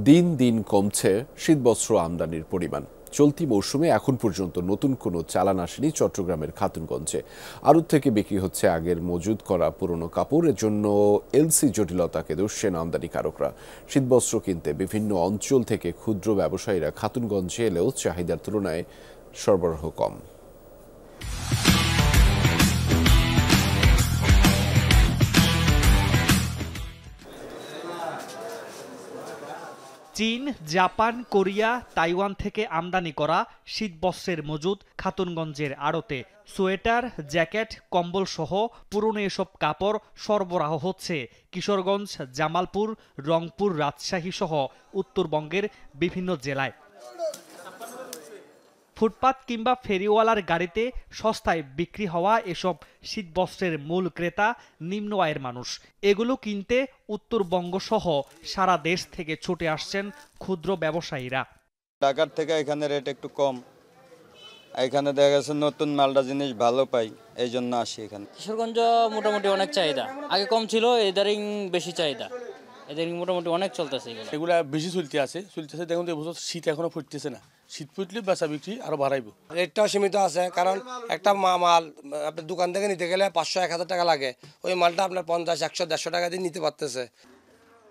দিন দিন কমছে শীতবস্ত্র আমদানির পরিমাণ। চলতি মৌসুমে এখন পর্যন্ত নতুন কোনো চালান আসেনি চট্টগ্রামের খাতুনগঞ্জে। আড়ত থেকে বিক্রি হচ্ছে আগের মজুত করা পুরনো কাপড়। এজন্য এলসি জটিলতাকে দোষেন আমদানিকারকরা। শীতবস্ত্র কিনতে বিভিন্ন অঞ্চল থেকে ক্ষুদ্র ব্যবসায়ীরা খাতুনগঞ্জে এলেও চাহিদার তুলনায় সরবরাহ কম। চীন, জাপান, কোরিয়া, তাইওয়ান থেকে আমদানি করা শীতবস্ত্রের মজুদ খাতুনগঞ্জের আড়তে। সোয়েটার, জ্যাকেট, কম্বল সহ পুরনো এসব কাপড় সরবরাহ হচ্ছে কিশোরগঞ্জ, জামালপুর, রংপুর, রাজশাহী সহ উত্তরবঙ্গের বিভিন্ন জেলায়। ফুটপাত কিংবা ফেরিওয়ালার গাড়িতে সস্তায় বিক্রি হওয়া এসব শীতবস্ত্রের মূল ক্রেতা নিম্ন আয়ের মানুষ। এগুলো কিনতে উত্তরবঙ্গ সহ সারা দেশ থেকে ছুটে আসছেন ক্ষুদ্র ব্যবসায়ীরা। ঢাকার থেকে এখানে রেট একটু কম, এখানে দেখা গেছে নতুন মালটা জিনিস ভালো পাই, এই জন্য আসি এখানে। কিশোরগঞ্জ মোটামুটি অনেক চাহিদা, আগে কম ছিল, এদারিং বেশি চাহিদা, এদের মোটামুটি অনেক চলতেছে। এগুলা বেশি চলতেছে দেখুন, এবছর শীত এখনো ফুটতেছে না, শীত ফুটলে বেচা বিক্রি আরো বাড়াইব। রেটটাও সীমিত আছে, কারণ একটা মাল আপনার দোকান থেকে নিতে গেলে 500-1000 টাকা লাগে, ওই মালটা আপনার 50, 100, 150 টাকা দিয়ে নিতে পারতেছে।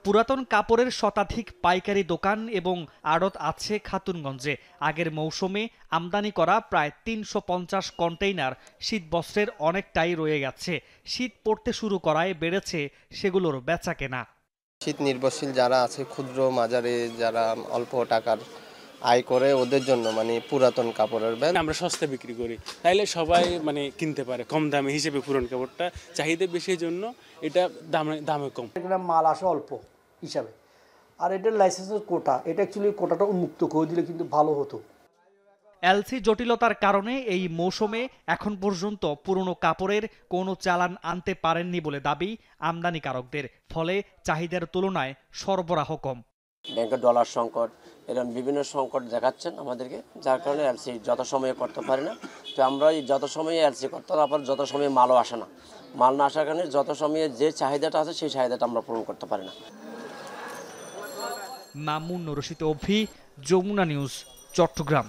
পুরাতন কাপড়ের শতাধিক পাইকারি দোকান এবং আড়ত আছে খাতুনগঞ্জে। আগের মৌসুমে আমদানি করা প্রায় 350 কন্টেইনার শীতবস্ত্রের অনেকটাই রয়ে গেছে। শীত পড়তে শুরু করায় বেড়েছে সেগুলোর বেচাকেনা। শীত নির্ভরশীল যারা আছে, ক্ষুদ্র মাঝারি যারা অল্প টাকার আয় করে, ওদের জন্য পুরাতন কাপড়ের ব্যাগ আমরা সস্তা বিক্রি করি, তাইলে সবাই কিনতে পারে কম দামে হিসেবে। পুরনো কাপড়টা চাহিদা বেশি জন্য এটা দামে কম। এটা মাল আসে অল্প হিসাবে, আর এটার লাইসেন্সের কোটা, এটা অ্যাকচুয়ালি কোটাটা উন্মুক্ত করে দিলে কিন্তু ভালো হতো। এলসি জটিলতার কারণে এই মৌসুমে এখন পর্যন্ত পুরনো কাপড়ের কোনো চালান আনতে পারেননি বলে দাবি আমদানিকারকদের। ফলে চাহিদার তুলনায় সরবরাহ কম। ব্যাংকের ডলার সংকট, এরকম বিভিন্ন সংকট দেখাচ্ছেন আমাদেরকে, যার কারণে এলসি যথাসময়ে করতে পারি না। তো আমরা যথাসময়ে এলসি করতে পারি, যথাসময়ে মালও আসে না। মাল না আসার কারণে যথাসময়ে যে চাহিদাটা আছে সেই চাহিদাটা আমরা পূরণ করতে পারি না। মামুন রশিদ অভি, যমুনা নিউজ, চট্টগ্রাম।